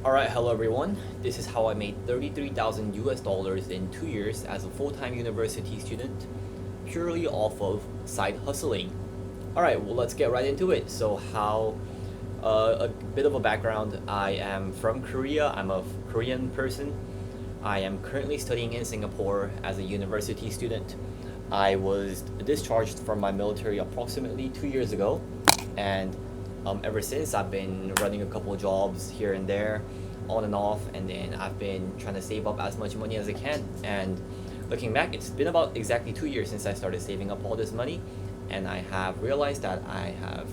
Alright, hello everyone. This is how I made 33,000 US dollars in 2 years as a full-time university student, purely off of side hustling. Alright, well, let's get right into it. A bit of a background. I am from Korea. I'm a Korean person. I am currently studying in Singapore as a university student. I was discharged from my military approximately 2 years ago, and ever since I've been running a couple jobs here and there, on and off, and then I've been trying to save up as much money as I can. And looking back, it's been about exactly 2 years since I started saving up all this money, and I have realized that I have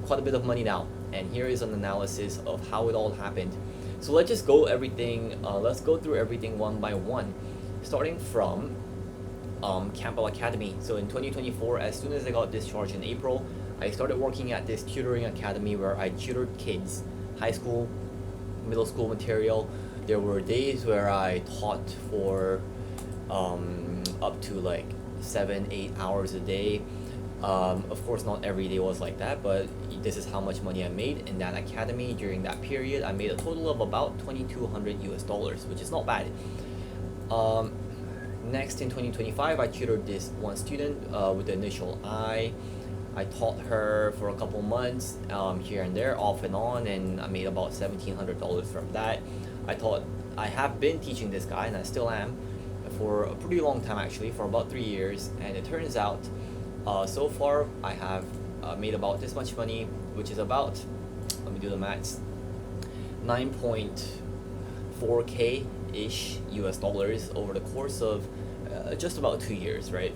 quite a bit of money now. And here is an analysis of how it all happened. So let's just go everything. Let's go through everything one by one, starting from Campbell Academy. So in 2024, as soon as I got discharged in April, I started working at this tutoring academy where I tutored kids, high school, middle school material. There were days where I taught for up to like 7-8 hours a day. Of course, not every day was like that, but this is how much money I made in that academy during that period. I made a total of about 2,200 US dollars, which is not bad. Next, in 2025, I tutored this one student with the initial I. I taught her for a couple months here and there, off and on, and I made about $1,700 from that. I have been teaching this guy, and I still am, for a pretty long time actually, for about 3 years. And it turns out, so far I have made about this much money, which is about, let me do the maths, 9.4K ish US dollars over the course of just about 2 years, right?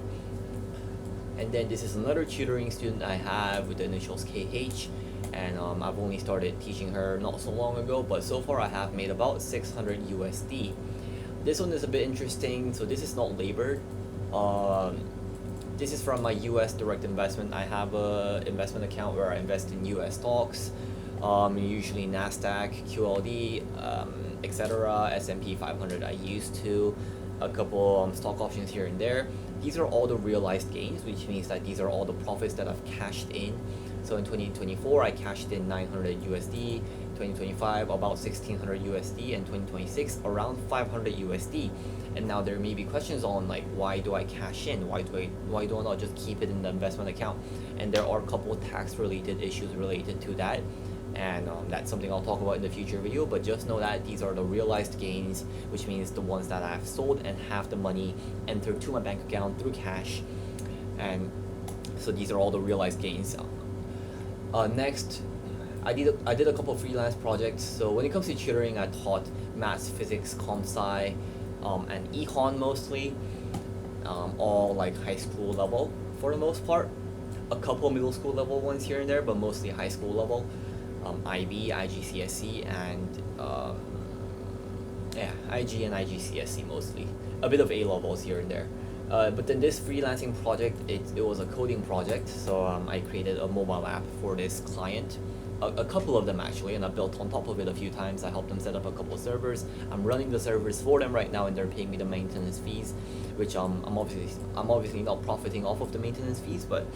And then this is another tutoring student I have with the initials KH, and I've only started teaching her not so long ago, but so far I have made about 600 USD. This one is a bit interesting. So this is not labored. This is from my US direct investment. I have a investment account where I invest in US stocks, usually NASDAQ, QLD, etc., S&P 500. I used to a couple stock options here and there. These are all the realized gains, which means that these are all the profits that I've cashed in. So in 2024, I cashed in 900 USD, 2025 about 1600 USD, and 2026 around 500 USD. And now there may be questions on like, why do I cash in? Why do I not just keep it in the investment account? And there are a couple tax related issues related to that. And that's something I'll talk about in the future video, but just know that these are the realized gains, which means the ones that I've sold and have the money entered to my bank account through cash. And so these are all the realized gains. Next, I did a couple of freelance projects. So when it comes to tutoring, I taught maths, physics, comp sci, and econ mostly, all like high school level for the most part. A couple middle school level ones here and there, but mostly high school level. IB, IGCSE, and IG and IGCSE mostly. A bit of A levels here and there. But then this freelancing project, it was a coding project, so I created a mobile app for this client. A couple of them actually, and I built on top of it a few times. I helped them set up a couple of servers. I'm running the servers for them right now, and they're paying me the maintenance fees, which I'm obviously not profiting off of the maintenance fees, but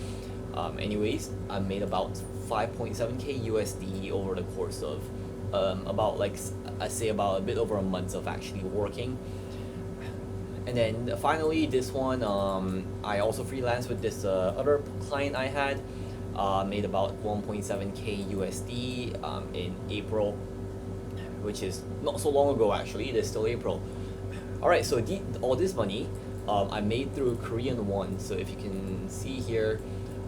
anyways, I made about 5.7K USD over the course of about, like, I say about a bit over a month of actually working. And then finally, this one, I also freelanced with this other client I had. Made about 1.7K USD in April, which is not so long ago actually. It is still April. Alright, so all this money I made through Korean won. So if you can see here,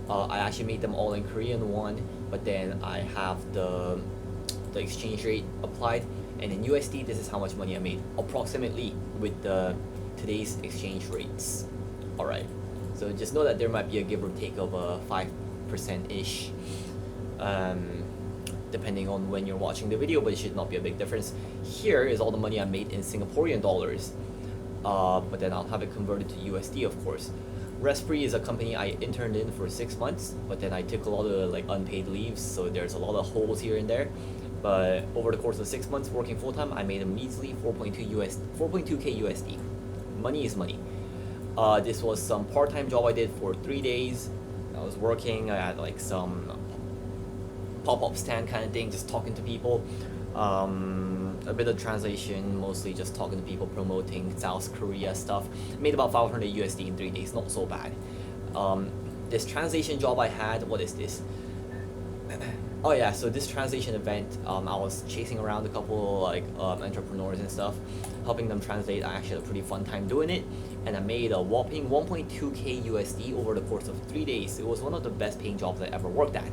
I actually made them all in Korean won, but then I have the exchange rate applied, and in USD this is how much money I made approximately with today's exchange rates. Alright, so just know that there might be a give or take of 5% ish, depending on when you're watching the video, but it should not be a big difference. Here is all the money I made in Singaporean dollars, but then I'll have it converted to USD, of course. Respri is a company I interned in for 6 months, but then I took a lot of like unpaid leaves, so there's a lot of holes here and there. But over the course of 6 months working full time, I made a measly 4.2K USD. Money is money. This was some part-time job I did for 3 days. I was working. I had like some pop-up stand kind of thing, just talking to people. A bit of translation, mostly just talking to people, promoting South Korea stuff. Made about 500 USD in 3 days, not so bad. This translation job I had, what is this? Oh yeah, so this translation event, I was chasing around a couple like entrepreneurs and stuff, helping them translate. I actually had a pretty fun time doing it, and I made a whopping 1.2k USD over the course of 3 days. It was one of the best paying jobs I ever worked at.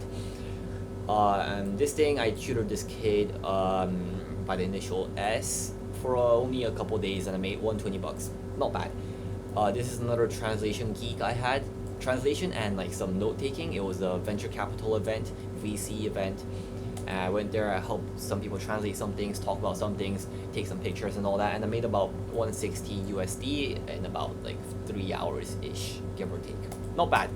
And this thing, I tutored this kid by the initial S for only a couple days, and I made 120 bucks. Not bad. This is another translation geek I had. Translation and like some note taking. It was a venture capital event, VC event. And I went there, I helped some people translate some things, talk about some things, take some pictures and all that, and I made about 160 USD in about like 3 hours ish, give or take. Not bad.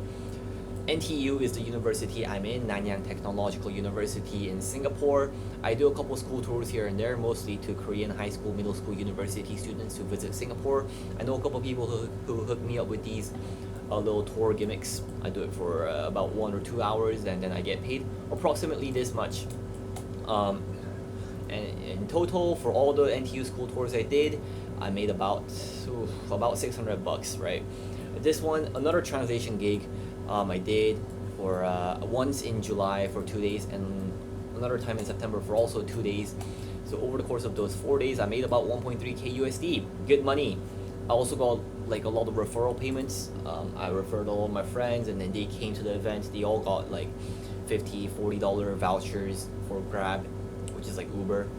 NTU is the university I'm in, Nanyang Technological University in Singapore. I do a couple school tours here and there, mostly to Korean high school, middle school, university students who visit Singapore. I know a couple people who hook me up with these little tour gimmicks. I do it for about 1 or 2 hours, and then I get paid approximately this much. And in total, for all the NTU school tours I did, I made about 600 bucks, right? This one, another translation gig, I did for once in July for 2 days, and another time in September for also 2 days. So over the course of those 4 days, I made about 1.3k USD. Good money. I also got like a lot of referral payments. I referred all of my friends, and then they came to the event. They all got like $50, $40 vouchers for Grab, which is like Uber.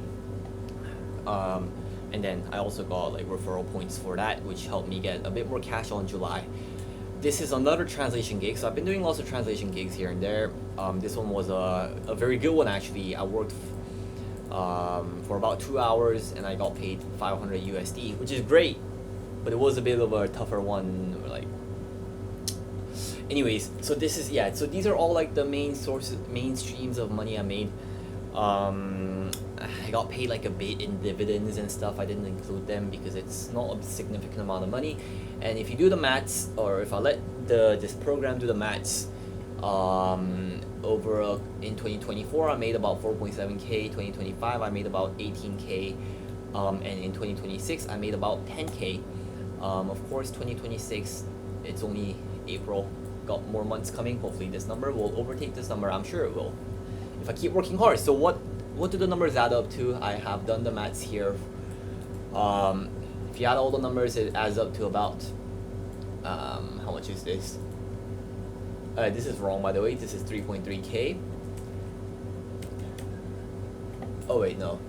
And then I also got like referral points for that, which helped me get a bit more cash on July. This is another translation gig. So I've been doing lots of translation gigs here and there. This one was a very good one actually. I worked for about 2 hours, and I got paid 500 USD, which is great. But it was a bit of a tougher one, like. Anyways, so this is, yeah, so these are all like the main streams of money I made. I got paid like a bit in dividends and stuff. I didn't include them because it's not a significant amount of money. And if you do the maths, or if I let this program do the maths, over in 2024 I made about 4.7k. 2025 I made about 18k, and in 2026 I made about 10k. Of course, 2026, it's only April, got more months coming. Hopefully this number will overtake this number. I'm sure it will, if I keep working hard. So what do the numbers add up to? I have done the maths here. If you add all the numbers, it adds up to about, how much is this? This is wrong, by the way. This is 3.3k. Oh wait, no.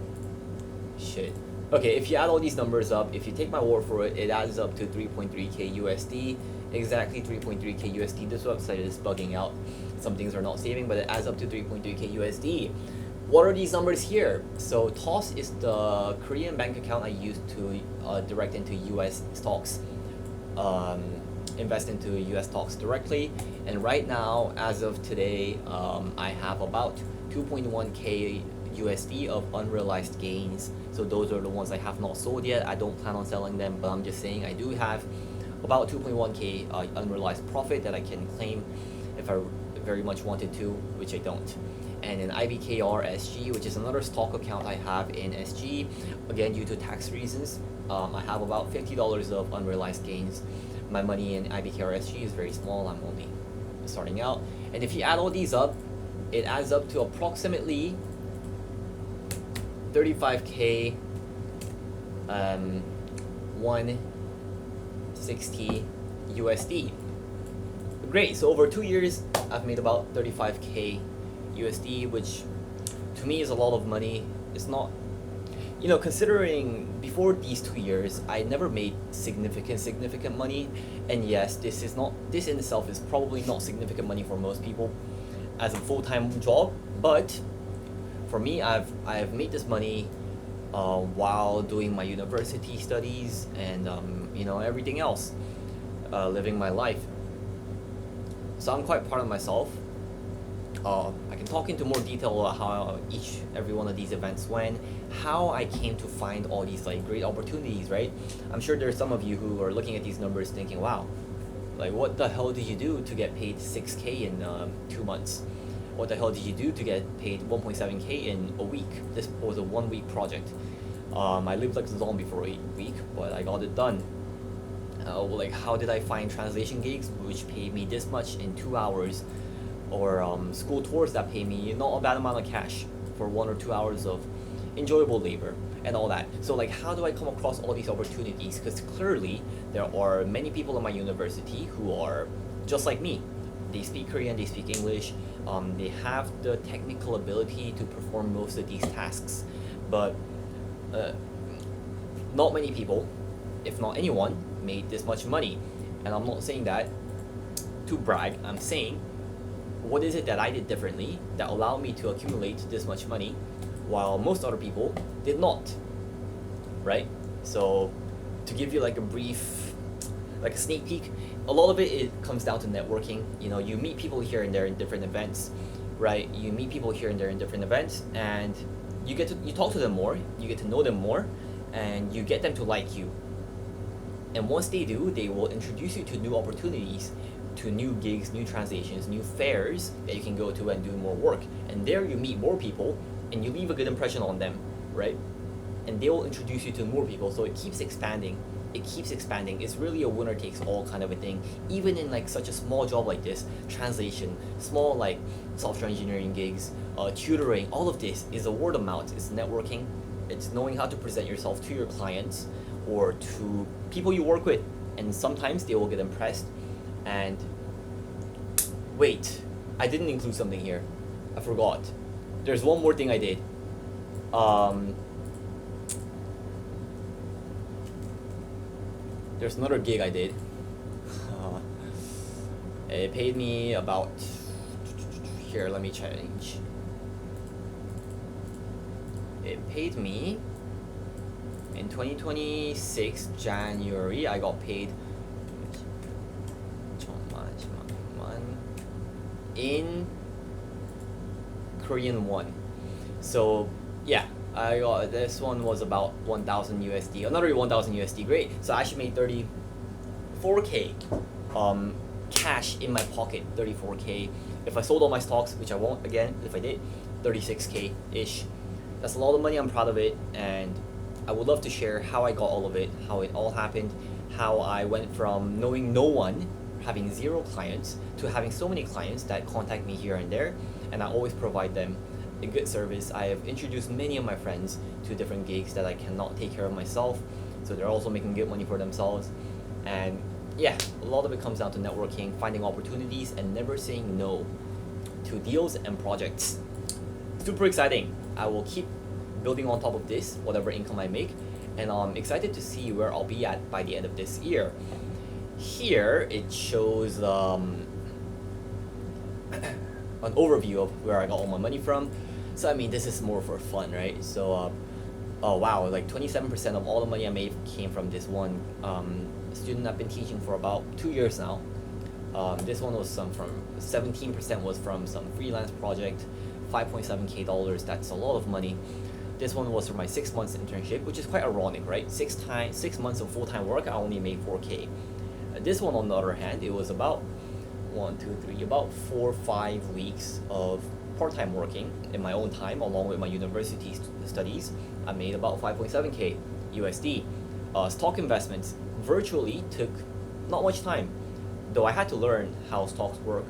Shit. Okay, if you add all these numbers up, if you take my word for it, it adds up to 3.3k USD. Exactly 3.3k USD. This website is bugging out. Some things are not saving, but it adds up to 3.3k USD. What are these numbers here? So TOS is the Korean bank account I use to direct into US stocks, invest into US stocks directly. And right now, as of today, I have about 2.1k USD of unrealized gains. So those are the ones I have not sold yet. I don't plan on selling them, but I'm just saying I do have about 2.1k unrealized profit that I can claim if I very much wanted to, which I don't. And in IBKR SG, which is another stock account I have in SG, again due to tax reasons, I have about $50 of unrealized gains. My money in IBKR SG is very small. I'm only starting out, and if you add all these up, it adds up to approximately 35k, 160 USD. Great. So over 2 years, I've made about 35k USD, which to me is a lot of money. It's not, considering before these 2 years, I never made significant money. And yes, this in itself is probably not significant money for most people as a full-time job, but for me, I've made this money while doing my university studies and everything else, living my life. So I'm quite proud of myself. I can talk into more detail about how every one of these events went, how I came to find all these like great opportunities, right? I'm sure there's some of you who are looking at these numbers thinking, wow, like what the hell did you do to get paid 6k in 2 months? what the hell did you do to get paid 1.7K in a week? This was a 1 week project. I lived like a zombie for a week, but I got it done. Like, how did I find translation gigs which paid me this much in 2 hours, or school tours that pay me not a bad amount of cash for 1 or 2 hours of enjoyable labor and all that? So like, how do I come across all these opportunities? Because clearly there are many people in my university who are just like me. They speak Korean, they speak English, they have the technical ability to perform most of these tasks, but not many people, if not anyone, made this much money. And I'm not saying that to brag. I'm saying, what is it that I did differently that allowed me to accumulate this much money while most other people did not, right? So to give you like a brief, like a sneak peek, a lot of it comes down to networking. You know, you meet people here and there in different events, right? You meet people here and there in different events, and you talk to them more, you get to know them more, and you get them to like you. And once they do, they will introduce you to new opportunities, to new gigs, new translations, new fairs that you can go to and do more work. And there you meet more people and you leave a good impression on them, right? And they will introduce you to more people, so it keeps expanding. It keeps expanding. It's really a winner takes all kind of a thing. Even in like such a small job like this, translation, small like software engineering gigs, tutoring, all of this is a word of mouth. It's networking. It's knowing how to present yourself to your clients or to people you work with, and sometimes they will get impressed. And wait, I didn't include something here. I forgot. There's one more thing I did. There's another gig I did. It paid me about, here, let me change. It paid me in 2026 January. I got paid in Korean won. So yeah, I got, this one was about 1,000 USD, another 1,000 USD. Great. So I actually made 34K cash in my pocket. 34K. If I sold all my stocks, which I won't again, if I did, 36K ish. That's a lot of money. I'm proud of it, and I would love to share how I got all of it, how it all happened, how I went from knowing no one, having 0 clients, to having so many clients that contact me here and there, and I always provide them a good service. I have introduced many of my friends to different gigs that I cannot take care of myself, so they're also making good money for themselves. And yeah, a lot of it comes down to networking, finding opportunities, and never saying no to deals and projects. Super exciting. I will keep building on top of this, whatever income I make, and I'm excited to see where I'll be at by the end of this year. Here it shows an overview of where I got all my money from. So I mean, this is more for fun, right? So oh wow, like 27% of all the money I made came from this one student I've been teaching for about 2 years now. This one was 17% was from some freelance project, $5.7K dollars. That's a lot of money. This one was for my 6 months internship, which is quite ironic, right? 6 months of full-time work, I only made 4K. This one, on the other hand, it was about 4 or 5 weeks of part-time working in my own time, along with my university studies. I made about 5.7K USD. Stock investments virtually took not much time, though I had to learn how stocks work.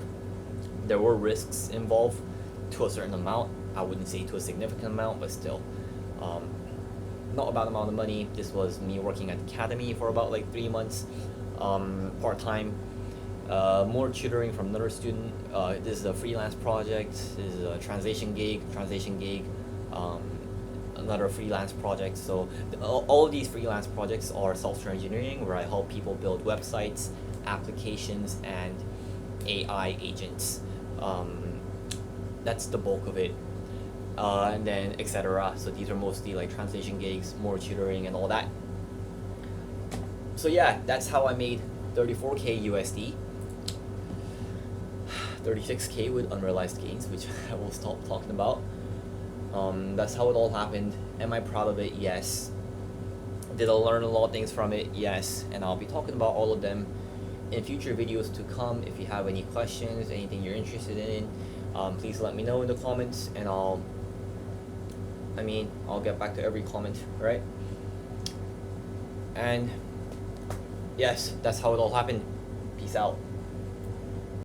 There were risks involved to a certain amount. I wouldn't say to a significant amount, but still, not a bad amount of money. This was me working at the academy for about like 3 months, part-time. More tutoring from another student. This is a freelance project. This is a translation gig, another freelance project. So all of these freelance projects are software engineering, where I help people build websites, applications, and AI agents. That's the bulk of it, and then etc. So these are mostly like translation gigs, more tutoring, and all that. So yeah, that's how I made 34K USD. 36K with unrealized gains, which I will stop talking about. That's how it all happened. Am I proud of it? Yes. Did I learn a lot of things from it? Yes. And I'll be talking about all of them in future videos to come. If you have any questions, anything you're interested in, Please let me know in the comments, and I'll get back to every comment, right? And yes, that's how it all happened. Peace out.